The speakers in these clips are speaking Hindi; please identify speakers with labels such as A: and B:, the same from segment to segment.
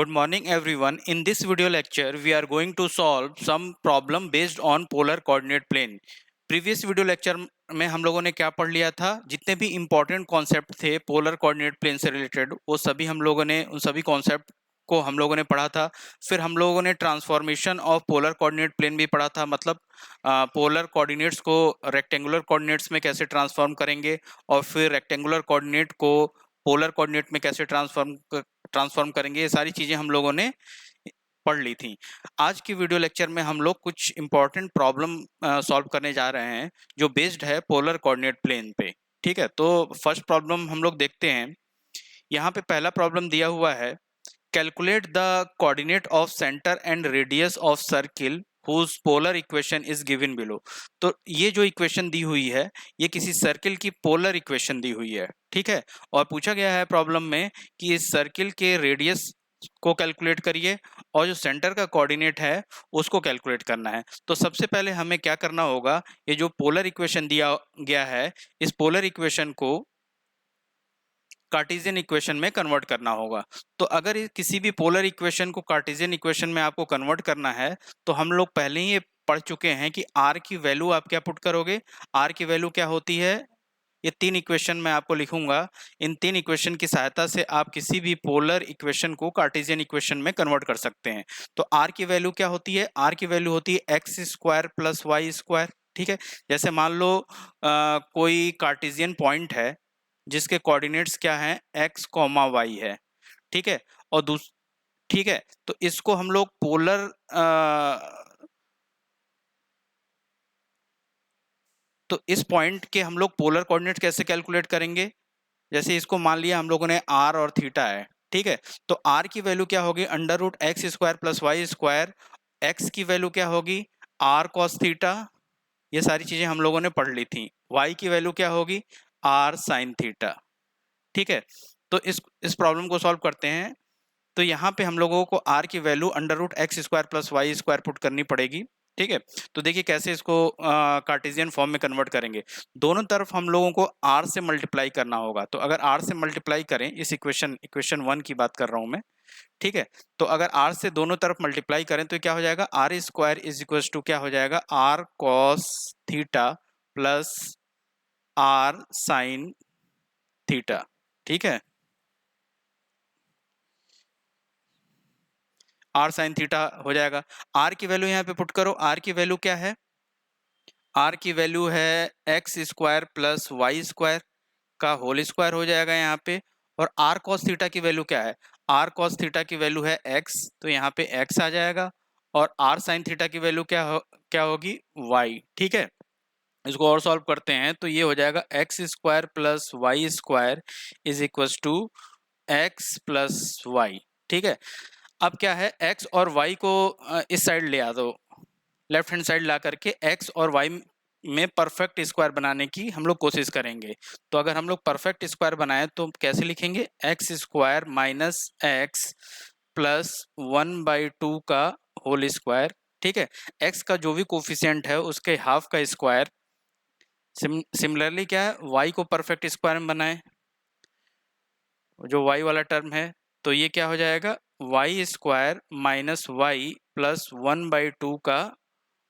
A: Good morning everyone. In this video lecture, we are going to solve some problem based on polar coordinate plane. Previous video lecture में हम लोगों ने क्या पढ़ लिया था, जितने भी इंपॉर्टेंट कॉन्सेप्ट थे पोलर कोऑर्डिनेट प्लेन से रिलेटेड वो सभी हम लोगों ने उन सभी कॉन्सेप्ट को हम लोगों ने पढ़ा था। फिर हम लोगों ने transformation of polar coordinate plane भी पढ़ा था, मतलब पोलर कोऑर्डिनेट्स को रेक्टेंगुलर कोऑर्डिनेट्स में कैसे ट्रांसफॉर्म करेंगे और फिर रेक्टेंगुलर कोऑर्डिनेट को पोलर कोऑर्डिनेट में कैसे ट्रांसफॉर्म करेंगे। ये सारी चीजें हम लोगों ने पढ़ ली थी। आज की वीडियो लेक्चर में हम लोग कुछ इंपॉर्टेंट प्रॉब्लम सॉल्व करने जा रहे हैं जो बेस्ड है पोलर कोऑर्डिनेट प्लेन पे। ठीक है, तो फर्स्ट प्रॉब्लम हम लोग देखते हैं। यहाँ पे पहला प्रॉब्लम दिया हुआ है, calculate the coordinate of centre and radius of circle whose polar equation is given below. तो ये जो इक्वेशन दी हुई है ये किसी सर्किल की पोलर इक्वेशन दी हुई है। ठीक है, और पूछा गया है प्रॉब्लम में कि इस सर्किल के रेडियस को कैलकुलेट करिए और जो सेंटर का कोऑर्डिनेट है उसको कैलकुलेट करना है। तो सबसे पहले हमें क्या करना होगा, ये जो पोलर इक्वेशन दिया गया है इस पोलर इक्वेशन को कार्टेशियन इक्वेशन में कन्वर्ट करना होगा। तो अगर किसी भी पोलर इक्वेशन को कार्टेशियन इक्वेशन में आपको कन्वर्ट करना है तो हम लोग पहले ही ये पढ़ चुके हैं कि आर की वैल्यू आप क्या पुट करोगे। आर की वैल्यू क्या होती है, ये तीन इक्वेशन मैं आपको लिखूंगा। इन तीन इक्वेशन की सहायता से आप किसी भी पोलर इक्वेशन को कार्टेशियन इक्वेशन में कन्वर्ट कर सकते हैं। तो आर की वैल्यू क्या होती है, आर की वैल्यू होती है x square plus Y square. ठीक है, जैसे मान लो कोई कार्टेशियन पॉइंट है जिसके कोऑर्डिनेट्स क्या हैं, एक्स कॉमा वाई है। ठीक है, और ठीक है, तो इसको हम लोग पोलर तो इस पॉइंट के हम लोग पोलर कोऑर्डिनेट कैसे कैलकुलेट करेंगे। जैसे इसको मान लिया हम लोगों ने आर और थीटा है। ठीक है, तो आर की वैल्यू क्या होगी, under root x square plus Y square. X की वैल्यू क्या होगी, आर कॉस थीटा। ये सारी चीजें हम लोगों ने पढ़ ली थी। वाई की वैल्यू क्या होगी, आर साइन थीटा। ठीक है, तो इस प्रॉब्लम को सॉल्व करते हैं। तो यहाँ पे हम लोगों को r की value under root x square plus Y square put करनी पड़ेगी। ठीक है, तो देखिए कैसे इसको कार्टेशियन फॉर्म में कन्वर्ट करेंगे। दोनों तरफ हम लोगों को r से मल्टीप्लाई करना होगा। तो अगर r से मल्टीप्लाई करें, इस इक्वेशन 1 की बात कर रहा हूं मैं। ठीक है, तो अगर r से दोनों तरफ मल्टीप्लाई करें तो क्या हो जाएगा, r square is equal to क्या हो जाएगा, r cos theta plus r sine theta. ठीक है, आर साइन थीटा हो जाएगा। आर की वैल्यू यहाँ पे पुट करो, आर की वैल्यू क्या है, आर की वैल्यू है x square plus Y square का होल स्क्वायर हो जाएगा यहाँ पे। और आर कॉस थीटा की वैल्यू क्या है, आर कॉस थीटा की वैल्यू है एक्स, तो यहाँ पे एक्स आ जाएगा। और आर साइन थीटा की वैल्यू क्या होगी, वाई। ठीक है, इसको और सॉल्व करते हैं तो ये हो जाएगा x square plus Y square is equal to x plus y. ठीक है, अब क्या है, x और y को इस साइड ले आ दो, लेफ्ट हैंड साइड ला करके x और y में परफेक्ट स्क्वायर बनाने की हम लोग कोशिश करेंगे। तो अगर हम लोग परफेक्ट स्क्वायर बनाए तो कैसे लिखेंगे, x square minus x plus 1/2 का होल स्क्वायर। ठीक है, x का जो भी कोफिशिएंट है उसके हाफ का स्क्वायर। सिमिलरली क्या है, y को परफेक्ट स्क्वायर में बनाए, जो y वाला टर्म है, तो ये क्या हो जाएगा, y square minus y plus 1/2 का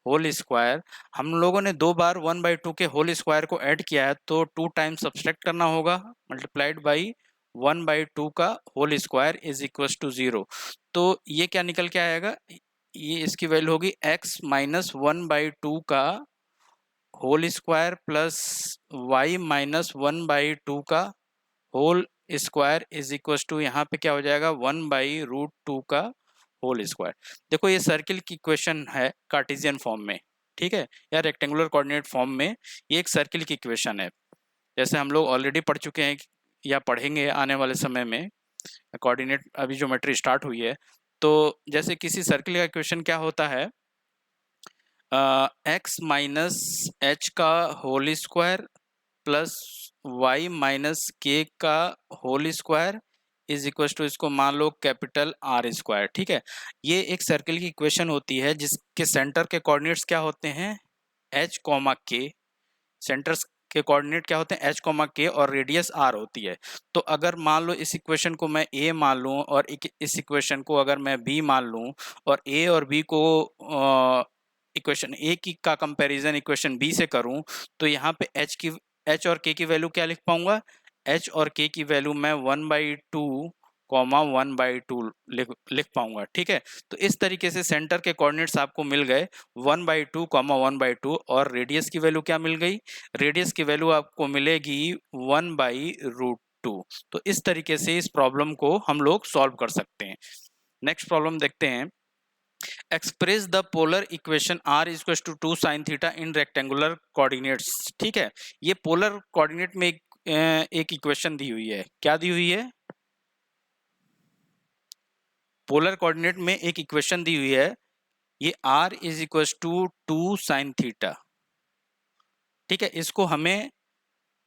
A: होल स्क्वायर। हम लोगों ने दो बार 1/2 के होल स्क्वायर को ऐड किया है तो 2 टाइम्स सब्सट्रैक्ट करना होगा, मल्टीप्लाइड बाई 1/2 का whole square is equal to 0। तो ये क्या निकल के आएगा, ये इसकी वैल्यू होगी x माइनस 1/2 का whole square plus y minus 1/2 का whole square is equal to यहाँ पे क्या हो जाएगा, 1/√2 का होल स्क्वायर। देखो ये सर्किल की इक्वेशन है कार्टेशियन फॉर्म में। ठीक है, या रेक्टेंगुलर कोऑर्डिनेट फॉर्म में ये एक सर्किल की इक्वेशन है। जैसे हम लोग ऑलरेडी पढ़ चुके हैं या पढ़ेंगे आने वाले समय में, कोऑर्डिनेट अभी ज्योमेट्री स्टार्ट हुई है। तो जैसे किसी सर्किल का इक्वेशन क्या होता है, एक्स माइनस एच का whole square plus y minus k का whole square is equal to, इसको मान लो कैपिटल आर स्क्वायर। ठीक है, ये एक सर्किल की इक्वेशन होती है जिसके सेंटर के कोऑर्डिनेट्स क्या होते हैं, एच कॉमा के। सेंटर के कोऑर्डिनेट क्या होते हैं, एच कॉमा के, और रेडियस आर होती है। तो अगर मान लो इस इक्वेशन को मैं ए मान लूँ और इस इक्वेशन को अगर मैं बी मान लूँ और ए और बी को इक्वेशन ए की का कंपैरिजन इक्वेशन बी से करूं, तो यहाँ पे एच और के की वैल्यू क्या लिख पाऊंगा, एच और के की वैल्यू मैं 1/2 कॉमा 1/2 लिख पाऊंगा। ठीक है, तो इस तरीके से सेंटर के कोऑर्डिनेट्स आपको मिल गए 1/2 कॉमा 1/2, और रेडियस की वैल्यू क्या मिल गई, रेडियस की वैल्यू आपको मिलेगी 1/√2। तो इस तरीके से इस प्रॉब्लम को हम लोग सॉल्व कर सकते हैं। नेक्स्ट प्रॉब्लम देखते हैं। Express the polar equation r is equal to 2 sin theta in rectangular coordinates. ठीक है, ये पोलर कोऑर्डिनेट में एक इक्वेशन दी हुई है। क्या दी हुई है, पोलर कोऑर्डिनेट में एक इक्वेशन दी हुई है, ये r is equal to 2 sin theta. ठीक है, इसको हमें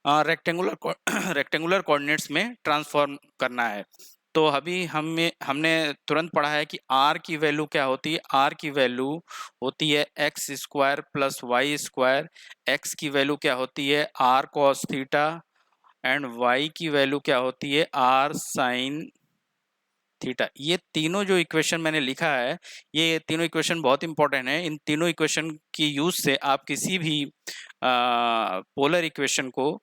A: रेक्टेंगुलर कोऑर्डिनेट्स में ट्रांसफॉर्म करना है। तो अभी हमने तुरंत पढ़ा है कि r की वैल्यू क्या होती है, r की वैल्यू होती है x square plus Y square, x की वैल्यू क्या होती है r cos theta, and y की वैल्यू क्या होती है r sin थीटा। ये तीनों जो इक्वेशन मैंने लिखा है, ये तीनों इक्वेशन बहुत इंपॉर्टेंट है। इन तीनों इक्वेशन की यूज से आप किसी भी पोलर इक्वेशन को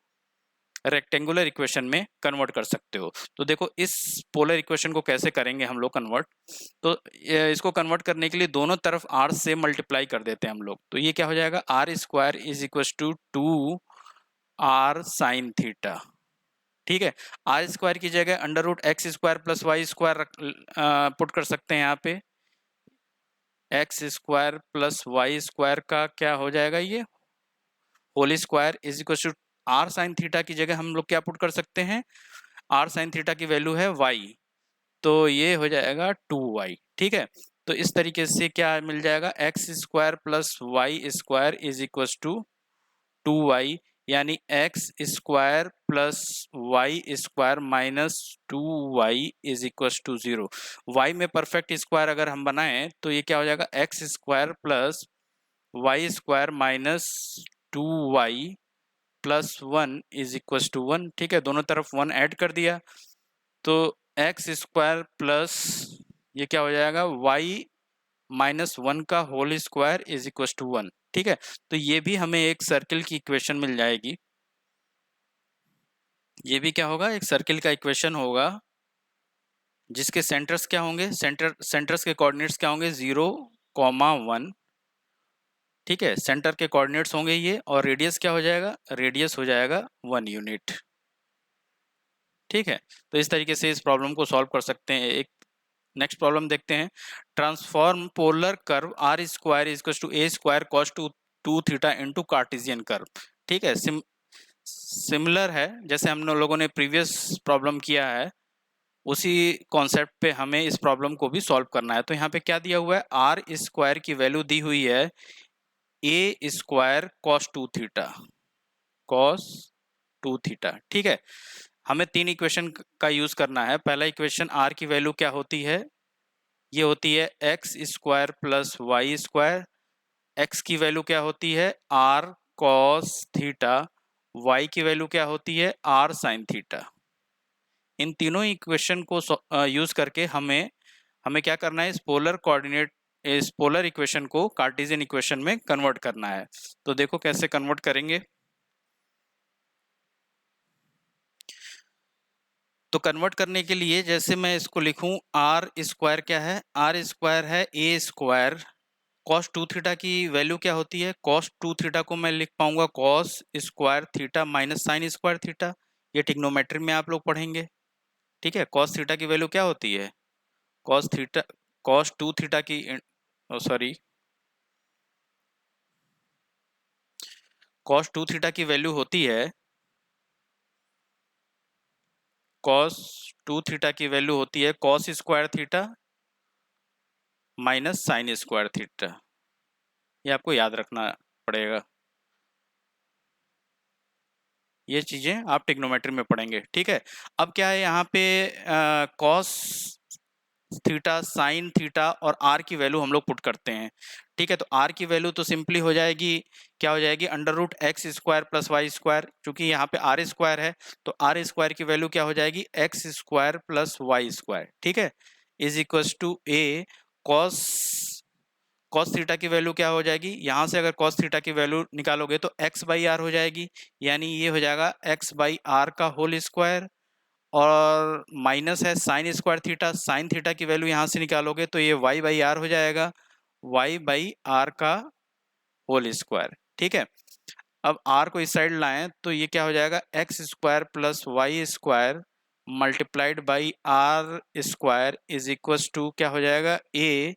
A: रेक्टेंगुलर इक्वेशन में कन्वर्ट कर सकते हो। तो देखो इस पोलर इक्वेशन को कैसे करेंगे हम लोग कन्वर्ट। तो इसको कन्वर्ट करने के लिए दोनों तरफ r से मल्टीप्लाई कर देते हैं हम लोग। तो ये क्या हो जाएगा, r square is equal to 2r sine theta. ठीक है, आर स्क्वायर की जगह under root x square plus Y square put कर सकते हैं। यहाँ पे x square plus Y square का क्या हो जाएगा, ये whole square is equal to r sine theta की जगह हम लोग क्या पुट कर सकते हैं, आर साइन थीटा की वैल्यू है वाई, तो ये हो जाएगा 2y। ठीक है, तो इस तरीके से क्या मिल जाएगा, x square plus Y square is equal to 2y, यानी x square plus Y square minus 2y is equal to 0। y में परफेक्ट स्क्वायर अगर हम बनाएं तो ये क्या हो जाएगा, x square plus Y square minus 2y plus 1 is equal to 1। ठीक है, दोनों तरफ 1 ऐड कर दिया, तो एक्स स्क्वायर प्लस ये क्या हो जाएगा, y माइनस 1 का whole square is equal to 1। ठीक है, तो ये भी हमें एक सर्किल की इक्वेशन मिल जाएगी। ये भी क्या होगा, एक सर्किल का इक्वेशन होगा जिसके सेंटर्स क्या होंगे, सेंटर्स के कोऑर्डिनेट्स क्या होंगे, 0, 1। ठीक है, सेंटर के कोऑर्डिनेट्स होंगे ये, और रेडियस क्या हो जाएगा, रेडियस हो जाएगा 1 यूनिट। ठीक है, तो इस तरीके से इस प्रॉब्लम को सॉल्व कर सकते हैं। एक नेक्स्ट प्रॉब्लम देखते हैं। Transform polar curve r square is equal to a square cos 2 theta into Cartesian curve. ठीक है, सिमिलर है जैसे हम लोगों ने प्रीवियस प्रॉब्लम किया है, उसी कॉन्सेप्ट पे हमें इस प्रॉब्लम को भी सॉल्व करना है। तो यहाँ पे क्या दिया हुआ है, आर स्क्वायर की वैल्यू दी हुई है A square cos 2 theta, cos 2 theta. ठीक है, हमें 3 इक्वेशन का यूज करना है। पहला इक्वेशन आर की वैल्यू क्या होती है, ये होती है x square plus Y square, x की वैल्यू क्या होती है आर कॉस थीटा, वाई की वैल्यू क्या होती है आर साइन थीटा। इन तीनों इक्वेशन को यूज करके हमें क्या करना है, इस पोलर इक्वेशन को कार्टेशियन इक्वेशन में कन्वर्ट करना है। तो देखो कैसे कन्वर्ट करेंगे। तो कन्वर्ट करने के लिए जैसे मैं इसको लिखूं, आर स्क्वायर क्या है, आर स्क्वायर है ए स्क्वायर, कॉस 2 थीटा की वैल्यू क्या होती है, कॉस 2 थीटा को मैं लिख पाऊंगा cos square theta minus sign square theta. ये ट्रिग्नोमेट्री में आप लोग पढ़ेंगे। ठीक है, कॉस थीटा की वैल्यू क्या होती है, कॉस 2 थीटा की सॉरी कॉस 2 थीटा की वैल्यू होती है, कॉस 2 थीटा की वैल्यू होती है cos square theta minus sign square theta. ये आपको याद रखना पड़ेगा, ये चीजें आप ट्रिग्नोमेट्री में पढ़ेंगे। ठीक है, अब क्या है यहाँ पे कॉस थीटा, साइन थीटा और आर की वैल्यू हम लोग पुट करते हैं। ठीक है, तो r की वैल्यू तो सिंपली हो जाएगी, क्या हो जाएगी, under root x square plus Y square, चूंकि यहाँ पे आर स्क्वायर है तो आर स्क्वायर की वैल्यू क्या हो जाएगी, x square plus Y square, ठीक है, is equal to a cos cos theta की वैल्यू क्या हो जाएगी, यहाँ से अगर कॉस थीटा की वैल्यू निकालोगे तो एक्स बाई आर हो जाएगी, यानी ये हो जाएगा एक्स बाई आर का होल स्क्वायर, और माइनस है sign square theta, sign theta की वैल्यू यहाँ से निकालोगे तो ये वाई बाई आर हो जाएगा, वाई बाई आर का होल स्क्वायर, ठीक है। अब आर को इस साइड लाएं तो ये क्या हो जाएगा, x square plus Y square multiplied by R square is equal to क्या हो जाएगा, A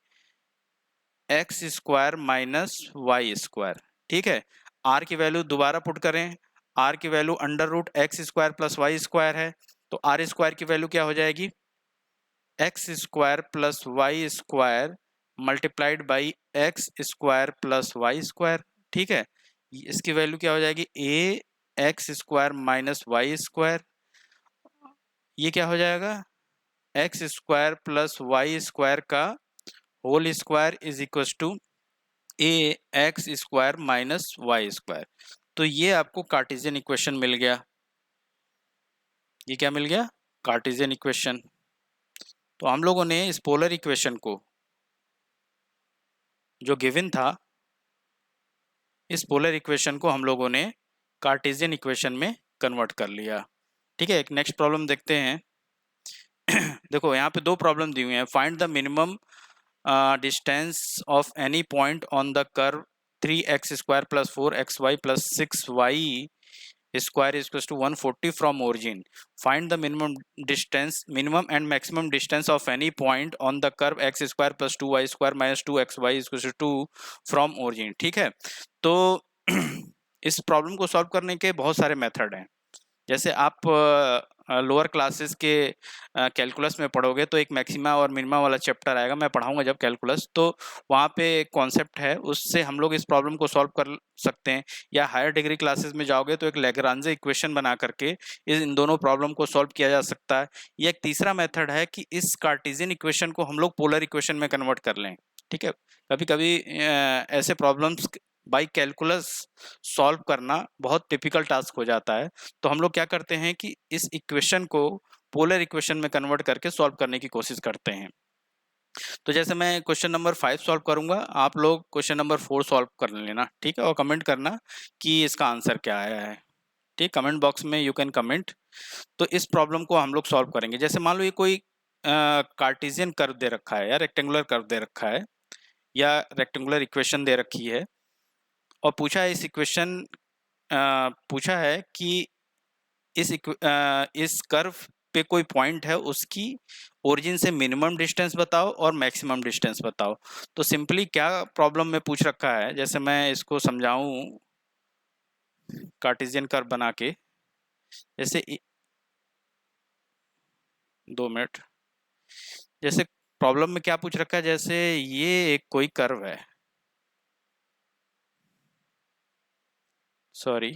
A: X square minus Y square, ठीक है। आर की वैल्यू दोबारा पुट करें, आर की value under root x square plus Y square है, तो आर स्क्वायर की वैल्यू क्या हो जाएगी, x square plus Y square multiplied by X square plus Y square, ठीक है। इसकी वैल्यू क्या हो जाएगी, A X square minus Y square, ये क्या हो जाएगा, x square plus Y square का whole square is equal to A X square minus Y square. तो ये आपको कार्टेशियन इक्वेशन मिल गया, ये क्या मिल गया, कार्टेशियन इक्वेशन। तो हम लोगों ने इस पोलर इक्वेशन को जो गिवन था, इस पोलर इक्वेशन को हम लोगों ने कार्टेशियन इक्वेशन में कन्वर्ट कर लिया, ठीक है। एक नेक्स्ट प्रॉब्लम देखते हैं। देखो यहाँ पे दो प्रॉब्लम दी हुई है, find the minimum distance of any point on the curve 3x square plus 4xy plus 6y square is equals to 140 from origin. Find the minimum and maximum distance of any point on the curve x square plus 2y square minus 2xy is equals to 2 from origin, ठीक है। तो इस प्रॉब्लम को सॉल्व करने के बहुत सारे मेथड हैं। जैसे आप लोअर क्लासेस के कैलकुलस में पढ़ोगे तो एक मैक्सिमा और मिनिमा वाला चैप्टर आएगा, मैं पढ़ाऊंगा जब कैलकुलस, तो वहाँ पे एक कॉन्सेप्ट है, उससे हम लोग इस प्रॉब्लम को सॉल्व कर सकते हैं। या हायर डिग्री क्लासेस में जाओगे तो एक लैग्रांज इक्वेशन बना करके इन दोनों प्रॉब्लम को सॉल्व किया जा सकता है। ये एक तीसरा मेथड है कि इस कार्टेशियन इक्वेशन को हम लोग पोलर इक्वेशन में कन्वर्ट कर लें, ठीक है। कभी कभी ऐसे प्रॉब्लम्स बाई कैलकुलस सॉल्व करना बहुत टिपिकल टास्क हो जाता है, तो हम लोग क्या करते हैं कि इस इक्वेशन को पोलर इक्वेशन में कन्वर्ट करके सॉल्व करने की कोशिश करते हैं। तो जैसे मैं क्वेश्चन नंबर 5 सॉल्व करूंगा, आप लोग क्वेश्चन नंबर 4 सॉल्व कर लेना, ठीक है, और कमेंट करना कि इसका आंसर क्या आया है, ठीक, कमेंट बॉक्स में यू कैन कमेंट। तो इस प्रॉब्लम को हम लोग सॉल्व करेंगे। जैसे मान लो ये कोई कार्टेशियन कर्व दे रखा है या रेक्टेंगुलर कर्व दे रखा है या रेक्टेंगुलर इक्वेशन दे रखी है, और पूछा है इस इक्वेशन पूछा है कि इस कर्व पे कोई पॉइंट है, उसकी ओरिजिन से मिनिमम डिस्टेंस बताओ और मैक्सिमम डिस्टेंस बताओ। तो सिंपली क्या प्रॉब्लम में पूछ रखा है, जैसे मैं इसको समझाऊं कार्टेशियन कर्व बना के, जैसे 2 मिनट, जैसे प्रॉब्लम में क्या पूछ रखा है, जैसे ये एक कोई कर्व है, सॉरी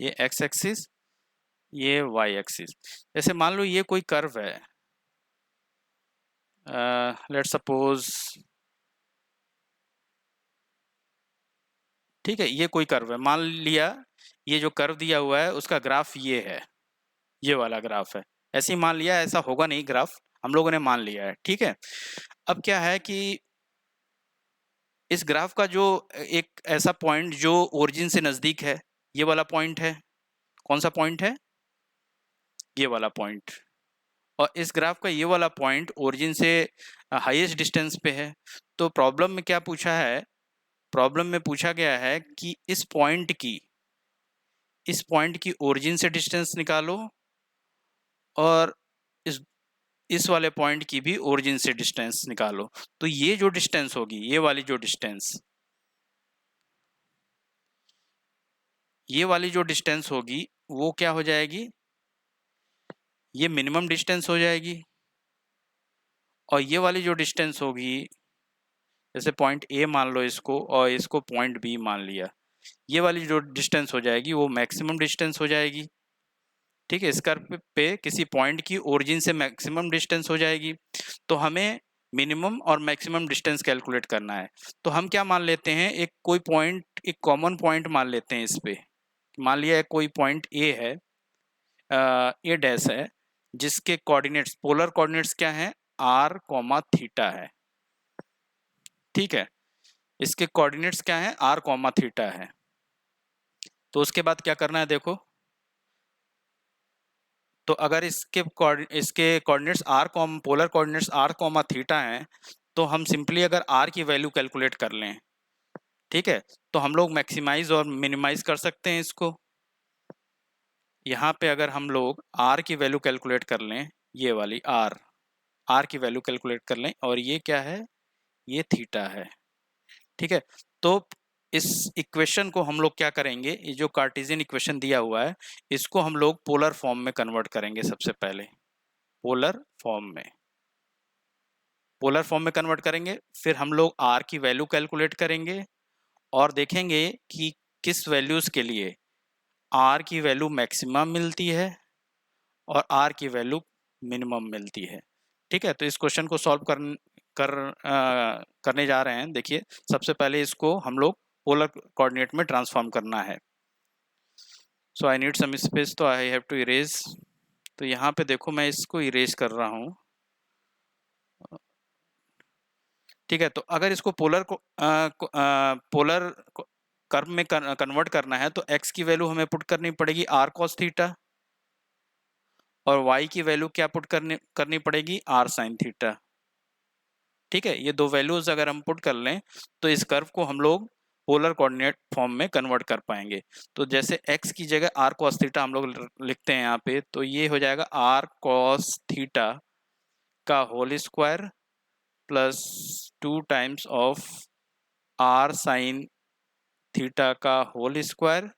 A: ये एक्स एक्सिस, ये वाई एक्सिस। जैसे मान लो ये कोई कर्व है, लेट सपोज, ठीक है, ये कोई कर्व है, मान लिया ये जो कर्व दिया हुआ है उसका ग्राफ ये है, ये वाला ग्राफ है, ऐसे ही मान लिया, ऐसा होगा नहीं ग्राफ, हम लोगों ने मान लिया है, ठीक है। अब क्या है कि इस ग्राफ का जो एक ऐसा पॉइंट जो ओरिजिन से नजदीक है, ये वाला पॉइंट है, कौन सा पॉइंट है, ये वाला पॉइंट, और इस ग्राफ का ये वाला पॉइंट ओरिजिन से हाईएस्ट डिस्टेंस पे है। तो प्रॉब्लम में क्या पूछा है, प्रॉब्लम में पूछा गया है कि इस पॉइंट की ओरिजिन से डिस्टेंस निकालो और इस वाले पॉइंट की भी ओरिजिन से डिस्टेंस निकालो। तो ये जो डिस्टेंस होगी, ये वाली जो डिस्टेंस, ये वाली जो डिस्टेंस होगी वो क्या हो जाएगी, ये मिनिमम डिस्टेंस हो जाएगी, और ये वाली जो डिस्टेंस होगी, जैसे पॉइंट ए मान लो इसको और इसको पॉइंट बी मान लिया, ये वाली जो डिस्टेंस हो जाएगी वो मैक्सिमम डिस्टेंस हो जाएगी। ठीक है, इस कर्व पे किसी पॉइंट की ओरिजिन से मैक्सिमम डिस्टेंस हो जाएगी। तो हमें मिनिमम और मैक्सिमम डिस्टेंस कैलकुलेट करना है। तो हम क्या मान लेते हैं, एक कोई पॉइंट, एक कॉमन पॉइंट मान लेते हैं इस पे। मान लिया कोई पॉइंट ए है, ए डैश है, जिसके कोऑर्डिनेट्स, पोलर कोऑर्डिनेट्स क्या हैं, आर कॉमा थीटा है। ठीक है, इसके कोऑर्डिनेट्स क्या हैं, आर कॉमा थीटा है। तो उसके बाद क्या करना है देखो, तो अगर इसके coordinates are comma polar coordinates are comma theta हैं, तो हम सिंपली अगर आर की वैल्यू कैलकुलेट कर लें, ठीक है, तो हम लोग मैक्सिमाइज और मिनिमाइज कर सकते हैं इसको। यहाँ पे अगर हम लोग आर की वैल्यू कैलकुलेट कर लें, ये वाली आर की वैल्यू कैलकुलेट कर लें, और ये क्या है, ये थीटा है। ठीक है, तो इस इक्वेशन को हम लोग क्या करेंगे, ये जो कार्टेशियन इक्वेशन दिया हुआ है, इसको हम लोग पोलर फॉर्म में कन्वर्ट करेंगे। सबसे पहले पोलर फॉर्म में कन्वर्ट करेंगे, फिर हम लोग आर की वैल्यू कैलकुलेट करेंगे और देखेंगे कि किस वैल्यूज के लिए आर की वैल्यू मैक्सिमम मिलती है और आर की वैल्यू मिनिमम मिलती है। ठीक है, तो इस क्वेश्चन को सॉल्व करने जा रहे हैं। देखिए, सबसे पहले इसको हम लोग पोलर कोऑर्डिनेट में ट्रांसफॉर्म करना है। सो आई नीड सम स्पेस, तो आई हैव टू इरेज। तो यहाँ पे देखो, मैं इसको इरेज कर रहा हूँ। ठीक है, तो अगर इसको पोलर कर्व में कन्वर्ट करना है, तो x की वैल्यू हमें पुट करनी पड़ेगी r cos थीटा, और y की वैल्यू क्या पुट करनी पड़ेगी, r sin थीटा। ठीक है, ये दो वैल्यूज अगर हम पुट कर लें, तो इस कर्व को हम लोग पोलर कोऑर्डिनेट फॉर्म में कन्वर्ट कर पाएंगे। तो जैसे x की जगह r cos थीटा हम लोग लिखते हैं यहाँ पे, तो ये हो जाएगा r cos थीटा का whole square plus 2 times of r sin theta का whole square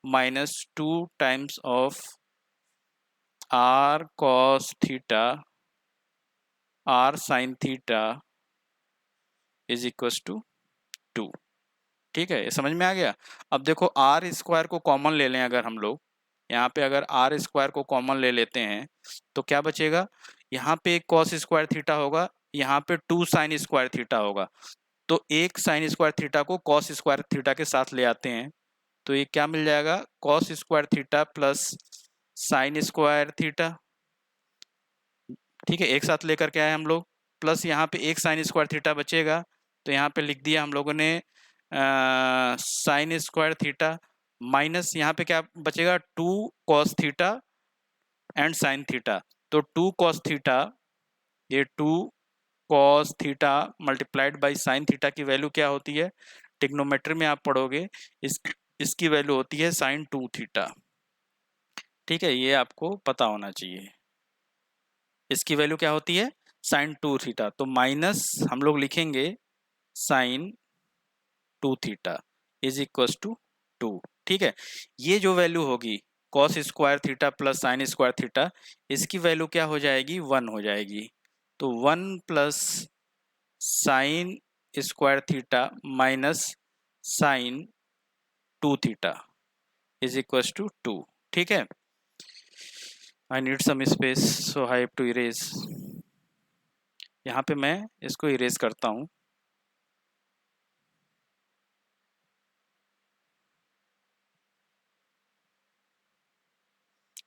A: minus 2 times of r cos theta r sin theta is equal to 2। ठीक है, ये समझ में आ गया। अब देखो, आर स्क्वायर को कॉमन ले लें अगर हम लोग, यहाँ पे अगर आर स्क्वायर को कॉमन ले लेते हैं, तो क्या बचेगा, यहाँ पे एक कॉस स्क्वायर थीटा होगा, यहाँ पे 2 साइन स्क्वायर थीटा होगा। तो एक साइन स्क्वायर थीटा को कॉस स्क्वायर थीटा के साथ ले आते हैं, तो ये क्या मिल जाएगा, cos square theta plus sine square theta. ठीक है, एक साथ लेकर के आए हम लोग, प्लस यहाँ पे एक साइन स्क्वायर थीटा बचेगा, तो यहाँ पे लिख दिया हम लोगों ने साइन स्क्वायर थीटा, माइनस यहाँ पे क्या बचेगा, 2 cos theta and sine theta. तो 2 कॉस थीटा, ये 2 cos theta multiplied by sine theta की वैल्यू क्या होती है, ट्रिग्नोमेट्री में आप पढ़ोगे, इसकी वैल्यू होती है साइन 2 थीटा। ठीक है, ये आपको पता होना चाहिए, इसकी वैल्यू क्या होती है, साइन 2 थीटा। तो माइनस हम लोग लिखेंगे sine 2 theta is equal to 2। ठीक है, ये जो वैल्यू होगी cos square theta plus sine square theta, इसकी वैल्यू क्या हो जाएगी, 1 हो जाएगी। तो 1 plus sine square theta minus sine 2 theta is equal to 2। ठीक है, I need some space, so I have to erase. यहाँ पे मैं इसको इरेज करता हूँ।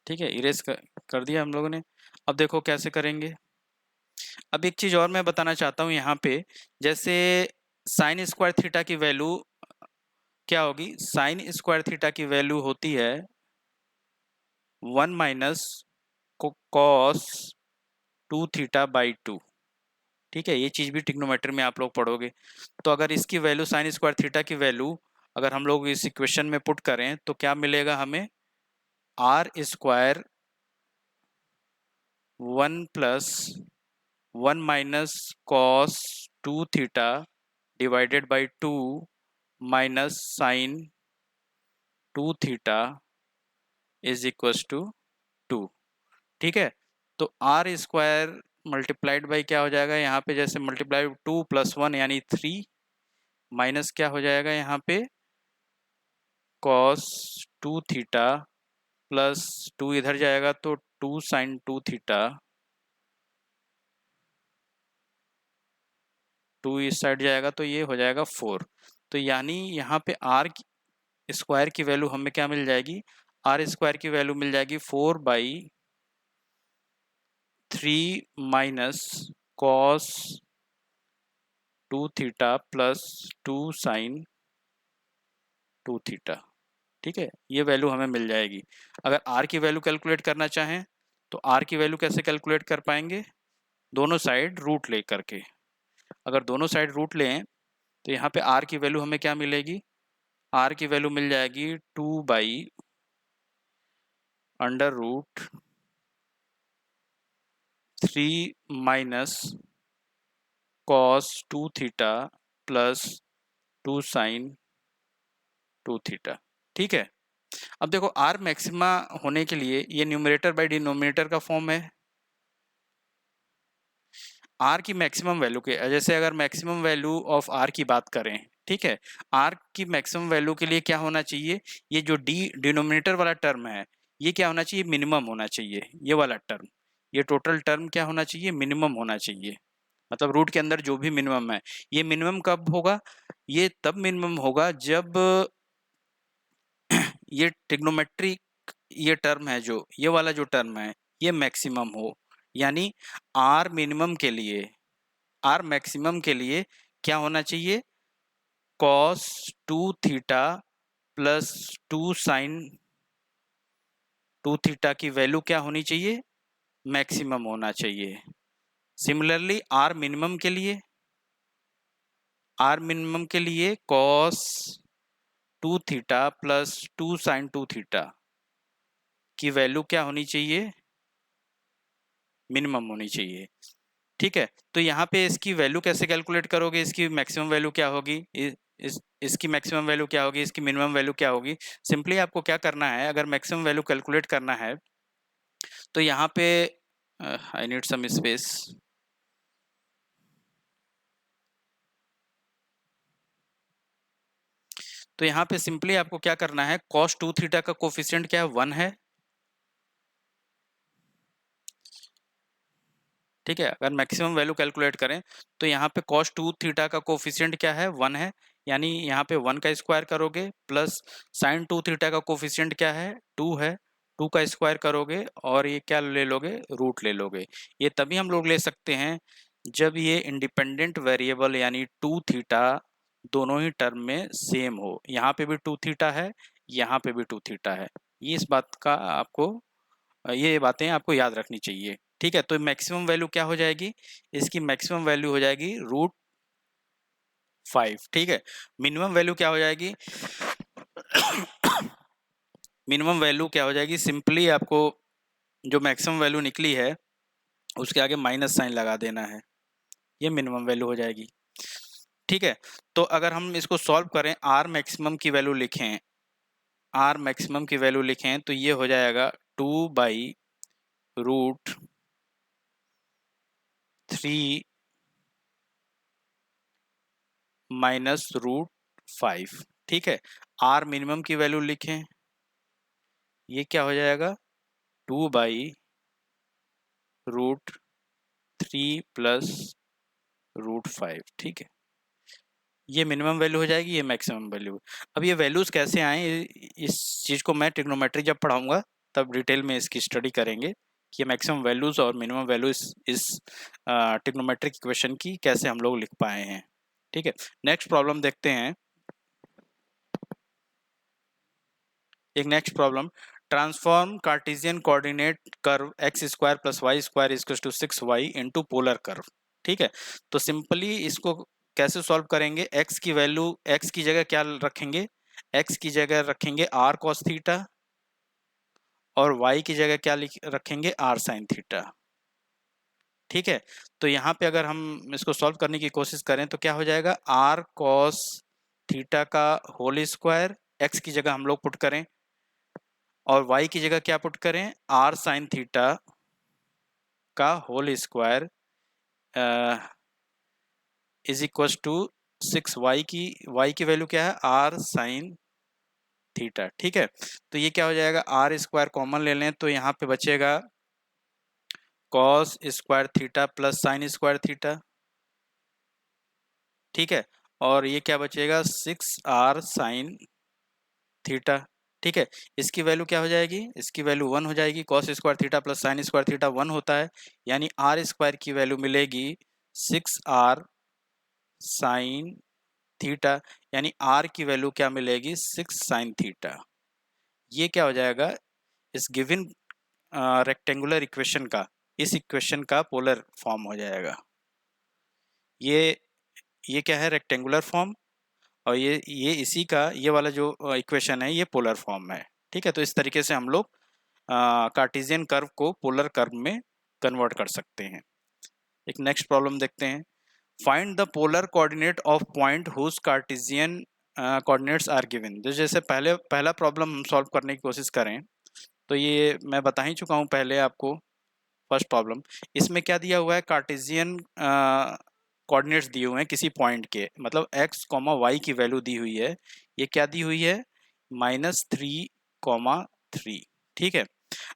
A: ठीक है, इरेज कर दिया हम लोगों ने। अब देखो कैसे करेंगे। अब एक चीज और मैं बताना चाहता हूँ यहाँ पे, जैसे साइन स्क्वायर थीटा की वैल्यू क्या होगी, साइन स्क्वायर थीटा की वैल्यू होती है 1 माइनस कॉस 2 थीटा बाई 2। ठीक है, ये चीज भी ट्रिग्नोमेट्री में आप लोग पढ़ोगे। तो अगर इसकी वैल्यू साइन स्क्वायर थीटा की वैल्यू अगर हम लोग इस इक्वेशन में पुट करें, तो क्या मिलेगा हमें, r square 1 plus 1 minus cos 2 theta divided by 2 minus sine 2 theta is equal to 2। ठीक है, तो आर स्क्वायर मल्टीप्लाइड बाई क्या हो जाएगा, यहाँ पे जैसे मल्टीप्लाई 2 प्लस 1 यानी 3 माइनस क्या हो जाएगा यहाँ पे कॉस 2 थीटा प्लस 2 इधर जाएगा तो 2 साइन 2 थीटा, 2 इस साइड जाएगा तो ये हो जाएगा 4। तो यानी यहाँ पे आर स्क्वायर की वैल्यू हमें क्या मिल जाएगी, आर स्क्वायर की वैल्यू मिल जाएगी 4/3 minus cos 2 theta plus 2 sine 2 theta. ठीक है, ये वैल्यू हमें मिल जाएगी। अगर आर की वैल्यू कैलकुलेट करना चाहें तो आर की वैल्यू कैसे कैलकुलेट कर पाएंगे, दोनों साइड रूट ले करके। अगर दोनों साइड रूट लें तो यहाँ पे आर की वैल्यू हमें क्या मिलेगी, आर की वैल्यू मिल जाएगी 2/√3 minus cos 2 theta plus 2 sine 2 theta. ठीक है, अब देखो आर मैक्सिमा होने के लिए ये न्यूमरेटर बाय डिनोमिनेटर का फॉर्म है। आर की मैक्सिमम वैल्यू के, जैसे अगर मैक्सिमम वैल्यू ऑफ आर की बात करें, ठीक है, आर की मैक्सिमम वैल्यू के लिए क्या होना चाहिए, ये जो डी डिनोमिनेटर वाला टर्म है ये क्या होना चाहिए, मिनिमम होना चाहिए। ये वाला टर्म, ये टोटल टर्म क्या होना चाहिए, मिनिमम होना चाहिए। मतलब रूट के अंदर जो भी मिनिमम है, ये मिनिमम कब होगा, ये तब मिनिमम होगा जब ये ट्रिग्नोमेट्रिक ये टर्म है, जो ये वाला जो टर्म है ये मैक्सिमम हो। यानी आर मिनिमम के लिए, आर मैक्सिमम के लिए क्या होना चाहिए, cos 2 theta plus 2 sine 2 theta की वैल्यू क्या होनी चाहिए, मैक्सिमम होना चाहिए। सिमिलरली आर मिनिमम के लिए, आर मिनिमम के लिए cos 2 theta plus 2 sine 2 theta की वैल्यू क्या होनी चाहिए, मिनिमम होनी चाहिए। ठीक है, तो यहाँ पे इसकी वैल्यू कैसे कैलकुलेट करोगे, इसकी मैक्सिमम वैल्यू क्या होगी, इसकी मैक्सिमम वैल्यू क्या होगी, इसकी मिनिमम वैल्यू क्या होगी। सिंपली आपको क्या करना है, अगर मैक्सिमम वैल्यू कैलकुलेट करना है तो यहाँ पे आई नीड सम स्पेस, तो यहाँ पे सिंपली आपको क्या करना है, cos 2 थीटा का कोफिशिएंट क्या है, 1 है। ठीक है, अगर मैक्सिमम वैल्यू कैलकुलेट करें तो यहाँ पे cos 2 थीटा का कोफिशिएंट क्या है, 1 है। यानी यहाँ पे 1 का स्क्वायर करोगे प्लस sin 2 थीटा का कोफिशिएंट क्या है, 2 है, 2 का स्क्वायर करोगे और ये क्या ले लोगे, रूट ले लोगे। ये तभी हम लोग ले सकते हैं जब ये इंडिपेंडेंट वेरिएबल यानी 2 थीटा दोनों ही टर्म में सेम हो। यहाँ पे भी 2 थीटा है, यहाँ पे भी 2 थीटा है। ये इस बात का आपको, ये बातें आपको याद रखनी चाहिए। ठीक है, तो मैक्सिमम वैल्यू क्या हो जाएगी, इसकी मैक्सिमम वैल्यू हो जाएगी √5। ठीक है, मिनिमम वैल्यू क्या हो जाएगी, मिनिमम वैल्यू क्या हो जाएगी, सिंपली आपको जो मैक्सिमम वैल्यू निकली है उसके आगे माइनस साइन लगा देना है, ये मिनिमम वैल्यू हो जाएगी। ठीक है, तो अगर हम इसको सॉल्व करें, आर मैक्सिमम की वैल्यू लिखें, आर मैक्सिमम की वैल्यू लिखें तो ये हो जाएगा 2/√3 माइनस √5। ठीक है, आर मिनिमम की वैल्यू लिखें, ये क्या हो जाएगा, 2/√3 प्लस √5। ठीक है, ये मिनिमम वैल्यू हो जाएगी, ये मैक्सिमम वैल्यू। अब ये वैल्यूज कैसे आए, इस चीज़ को मैं ट्रिग्नोमेट्री जब पढ़ाऊंगा तब डिटेल में इसकी स्टडी करेंगे कि मैक्सिमम वैल्यूज और मिनिमम वैल्यूज इस ट्रिग्नोमेट्रिक इक्वेशन की कैसे हम लोग लिख पाए हैं। ठीक है, नेक्स्ट प्रॉब्लम देखते हैं। एक next problem, transform Cartesian coordinate curve x square plus Y square equal to 6y into polar curve. ठीक है, तो सिंपली इसको कैसे सॉल्व करेंगे, x की वैल्यू, x की जगह क्या रखेंगे, x की जगह रखेंगे r cos थीटा और y की जगह क्या रखेंगे, r sin थीटा। ठीक है, तो यहाँ पे अगर हम इसको सॉल्व करने की कोशिश करें तो क्या हो जाएगा, r cos थीटा का होल स्क्वायर, x की जगह हम लोग पुट करें और y की जगह क्या पुट करें, r sin थीटा का whole square is equal to 6y की, y की वैल्यू क्या है, r sin थीटा। ठीक है, तो ये क्या हो जाएगा, आर स्क्वायर कॉमन ले लें तो यहाँ पे बचेगा cos square theta plus sine square theta. ठीक है, और ये क्या बचेगा 6r साइन थीटा। ठीक है, इसकी वैल्यू क्या हो जाएगी, इसकी वैल्यू 1 हो जाएगी। Cos square theta plus sine square theta 1 होता है, यानी आर स्क्वायर की वैल्यू मिलेगी 6r साइन थीटा, यानी आर की वैल्यू क्या मिलेगी 6 साइन थीटा। ये क्या हो जाएगा, इस गिवन रेक्टेंगुलर इक्वेशन का, इस इक्वेशन का पोलर फॉर्म हो जाएगा। ये क्या है, रेक्टेंगुलर फॉर्म, और ये इसी का, ये वाला जो इक्वेशन है ये पोलर फॉर्म है। ठीक है, तो इस तरीके से हम लोग कार्टेशियन कर्व को पोलर कर्व में कन्वर्ट कर सकते हैं। एक नेक्स्ट प्रॉब्लम देखते हैं। Find the polar coordinate of point whose Cartesian coordinates are given. तो जैसे पहला प्रॉब्लम हम सॉल्व करने की कोशिश करें तो ये मैं बता ही चुका हूँ पहले आपको। फर्स्ट प्रॉब्लम, इसमें क्या दिया हुआ है, कार्टेशियन कोऑर्डिनेट्स दिए हुए हैं किसी पॉइंट के, मतलब x कॉमा वाई की वैल्यू दी हुई है। ये क्या दी हुई है, -3, 3। ठीक है,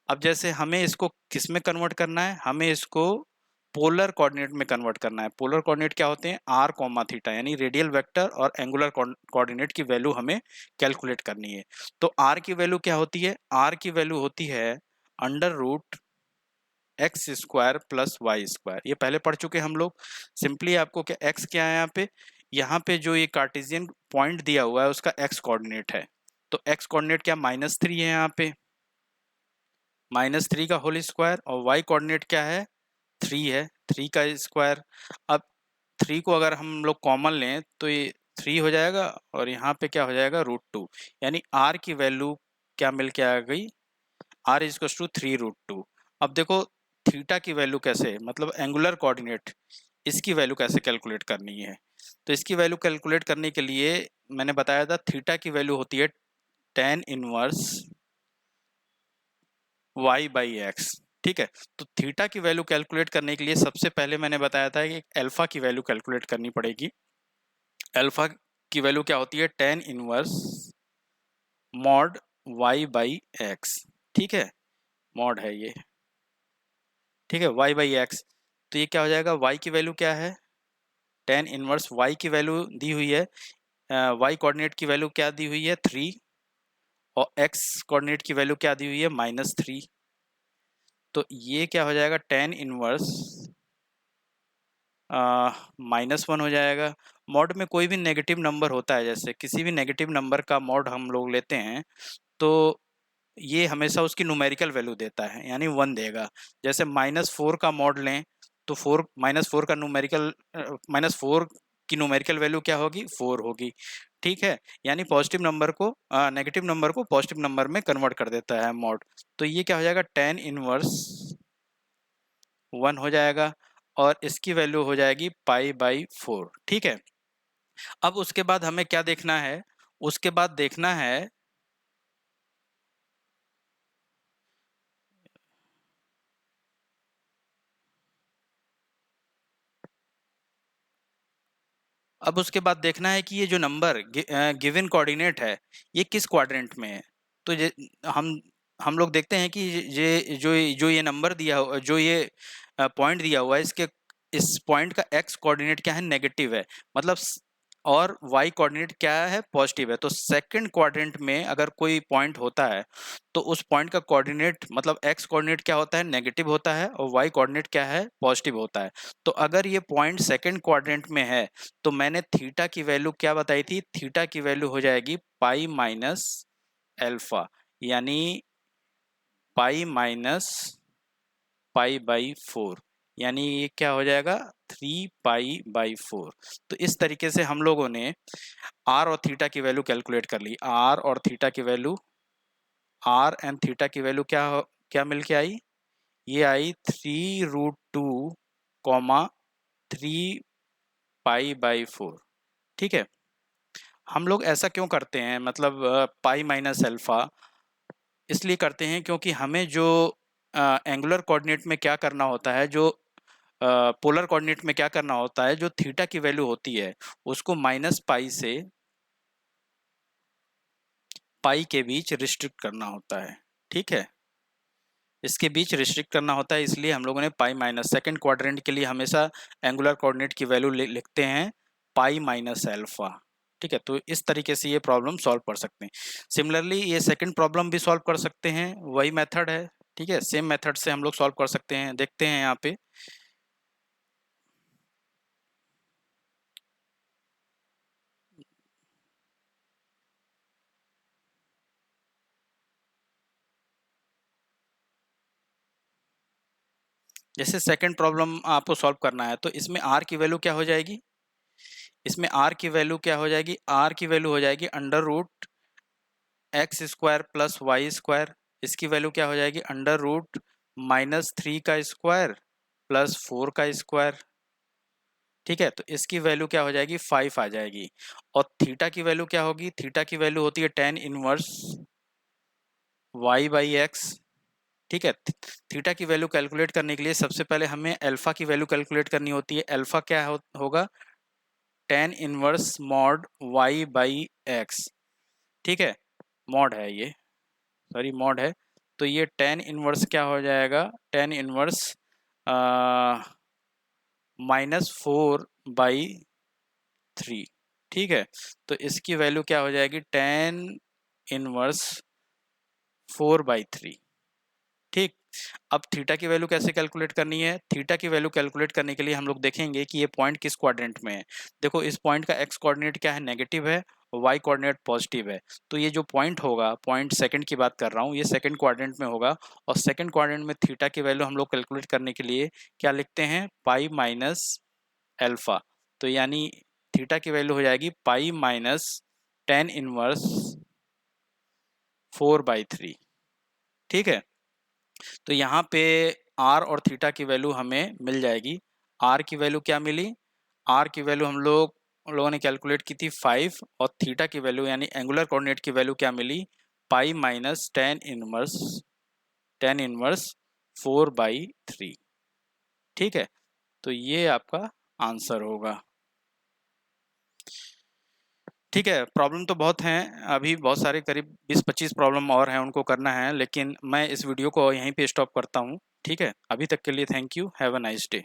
A: अब जैसे हमें इसको किस में कन्वर्ट करना है, हमें इसको पोलर कोऑर्डिनेट में कन्वर्ट करना है। पोलर कोऑर्डिनेट क्या होते हैं, r कॉमा थीटा, यानी रेडियल वेक्टर और एंगुलर कोऑर्डिनेट की वैल्यू हमें कैलकुलेट करनी है। तो r की वैल्यू क्या होती है, r की वैल्यू होती है √x square plus Y square. ये पहले पढ़ चुके हम लोग। सिंपली आपको क्या, x क्या है यहाँ पे जो ये कार्टेशियन पॉइंट दिया हुआ है उसका x कोऑर्डिनेट है, तो x कोऑर्डिनेट क्या -3 है, यहाँ पे -3 का होल स्क्वायर, और y कोऑर्डिनेट क्या है 3 है, 3 का स्क्वायर। अब 3 को अगर हम लोग कॉमन लें तो ये 3 हो जाएगा, और यहाँ पे क्या हो जाएगा √2, यानी r की वैल्यू क्या मिल के आ गई, r इज टू 3√2। अब देखो थीटा की वैल्यू कैसे, मतलब एंगुलर कोऑर्डिनेट, इसकी वैल्यू कैसे कैलकुलेट करनी है। तो इसकी वैल्यू कैलकुलेट करने के लिए मैंने बताया था थीटा की वैल्यू होती है tan inverse y by x. ठीक है, तो थीटा की वैल्यू कैलकुलेट करने के लिए सबसे पहले मैंने बताया था कि अल्फा की वैल्यू कैलकुलेट करनी पड़ेगी। अल्फा की वैल्यू क्या होती है, tan inverse mod y by x. ठीक है, मॉड है ये। ठीक है, y बाई एक्स, तो ये क्या हो जाएगा, y की वैल्यू क्या है, tan इनवर्स y की वैल्यू दी हुई है, y कोऑर्डिनेट की वैल्यू क्या दी हुई है 3, और x कोऑर्डिनेट की वैल्यू क्या दी हुई है -3। तो ये क्या हो जाएगा, tan इनवर्स -1 हो जाएगा। मॉड में कोई भी नेगेटिव नंबर होता है, जैसे किसी भी नेगेटिव नंबर का मॉड हम लोग लेते हैं तो ये हमेशा उसकी न्यूमेरिकल वैल्यू देता है, यानी 1 देगा। जैसे -4 का मॉड लें तो -4 का न्यूमेरिकल -4 की न्यूमेरिकल वैल्यू क्या होगी, 4 होगी। ठीक है, यानी पॉजिटिव नंबर को नेगेटिव नंबर को पॉजिटिव नंबर में कन्वर्ट कर देता है मॉड। तो ये क्या हो जाएगा, tan इनवर्स 1 हो जाएगा, और इसकी वैल्यू हो जाएगी π/4। ठीक है, अब उसके बाद हमें क्या देखना है, उसके बाद देखना है अब उसके बाद देखना है कि ये जो नंबर गिवन कोऑर्डिनेट है ये किस क्वाड्रेंट में है। तो ये हम लोग देखते हैं कि ये नंबर दिया हुआ, जो ये पॉइंट दिया हुआ है, इसके इस पॉइंट का एक्स कोऑर्डिनेट क्या है, नेगेटिव है, मतलब और वाई कोऑर्डिनेट क्या है, पॉजिटिव है। तो सेकंड क्वाड्रेंट में अगर कोई पॉइंट होता है तो उस पॉइंट का कोऑर्डिनेट, मतलब एक्स कोऑर्डिनेट क्या होता है, नेगेटिव होता है, और वाई कोऑर्डिनेट क्या है, पॉजिटिव होता है। तो अगर ये पॉइंट सेकंड क्वाड्रेंट में है तो मैंने थीटा की वैल्यू क्या बताई थी, थीटा की वैल्यू हो जाएगी पाई माइनस एल्फा, यानी π-π/4, यानी ये क्या हो जाएगा 3π/4। तो इस तरीके से हम लोगों ने r और थीटा की वैल्यू कैलकुलेट कर ली। r और थीटा की वैल्यू, r एंड थीटा की वैल्यू क्या मिल के आई, ये आई 3√2 कॉमा 3π/4। ठीक है, हम लोग ऐसा क्यों करते हैं, मतलब पाई माइनस अल्फा इसलिए करते हैं क्योंकि हमें जो एंगुलर कोऑर्डिनेट में क्या करना होता है, जो पोलर कोऑर्डिनेट में क्या करना होता है, जो थीटा की वैल्यू होती है उसको -π से पाई के बीच रिस्ट्रिक्ट करना होता है, ठीक है, इसके बीच रिस्ट्रिक्ट करना होता है, इसलिए हम लोगों ने पाई माइनस, सेकेंड क्वाड्रेंट के लिए हमेशा एंगुलर कोऑर्डिनेट की वैल्यू लिखते हैं पाई माइनस अल्फा, ठीक है। तो इस तरीके से ये प्रॉब्लम सॉल्व कर सकते हैं। सिमिलरली ये सेकंड प्रॉब्लम भी सॉल्व कर सकते हैं, वही मेथड है, ठीक है, सेम मेथड से हम लोग सॉल्व कर सकते हैं। देखते हैं यहाँ पे, जैसे सेकंड प्रॉब्लम आपको सॉल्व करना है, तो इसमें आर की वैल्यू क्या हो जाएगी, इसमें आर की वैल्यू क्या हो जाएगी, आर की वैल्यू हो जाएगी under root x square plus Y square, इसकी वैल्यू क्या हो जाएगी अंडर रूट -3 का स्क्वायर प्लस 4 का स्क्वायर, ठीक है। तो इसकी वैल्यू क्या हो जाएगी 5 आ जाएगी। और थीटा की वैल्यू क्या होगी, थीटा की वैल्यू होती है tan inverse y by x, ठीक है। थीटा की वैल्यू कैलकुलेट करने के लिए सबसे पहले हमें अल्फा की वैल्यू कैलकुलेट करनी होती है। अल्फा क्या होगा tan inverse mod y by x, ठीक है, मॉड है ये, सॉरी मॉड है। तो ये tan इनवर्स क्या हो जाएगा, tan इनवर्स -4/3, ठीक है। तो इसकी वैल्यू क्या हो जाएगी tan इनवर्स 4/3, ठीक। अब थीटा की वैल्यू कैसे कैलकुलेट करनी है, थीटा की वैल्यू कैलकुलेट करने के लिए हम लोग देखेंगे कि ये पॉइंट किस क्वाड्रेंट में है। देखो इस पॉइंट का एक्स कोऑर्डिनेट क्या है, नेगेटिव है, वाई कोऑर्डिनेट पॉजिटिव है। तो ये जो पॉइंट होगा, पॉइंट सेकंड की बात कर रहा हूँ, ये सेकंड क्वाड्रेंट में होगा। और सेकंड क्वाड्रेंट में थीटा की वैल्यू हम लोग कैलकुलेट करने के लिए क्या लिखते हैं, पाई माइनस अल्फा। तो यानी थीटा की वैल्यू हो जाएगी पाई माइनस tan इनवर्स 4/3, ठीक है। तो यहाँ पे आर और थीटा की वैल्यू हमें मिल जाएगी। आर की वैल्यू क्या मिली, आर की वैल्यू हम लोगों ने कैलकुलेट की थी 5, और थीटा की वैल्यू यानी एंगुलर कोऑर्डिनेट की वैल्यू क्या मिली, पाई माइनस tan इनवर्स 4/3, ठीक है। तो ये आपका आंसर होगा, ठीक है। प्रॉब्लम तो बहुत हैं, अभी बहुत सारे करीब 20-25 प्रॉब्लम और हैं, उनको करना है, लेकिन मैं इस वीडियो को यहीं पे स्टॉप करता हूँ, ठीक है। अभी तक के लिए thank you, have a nice day.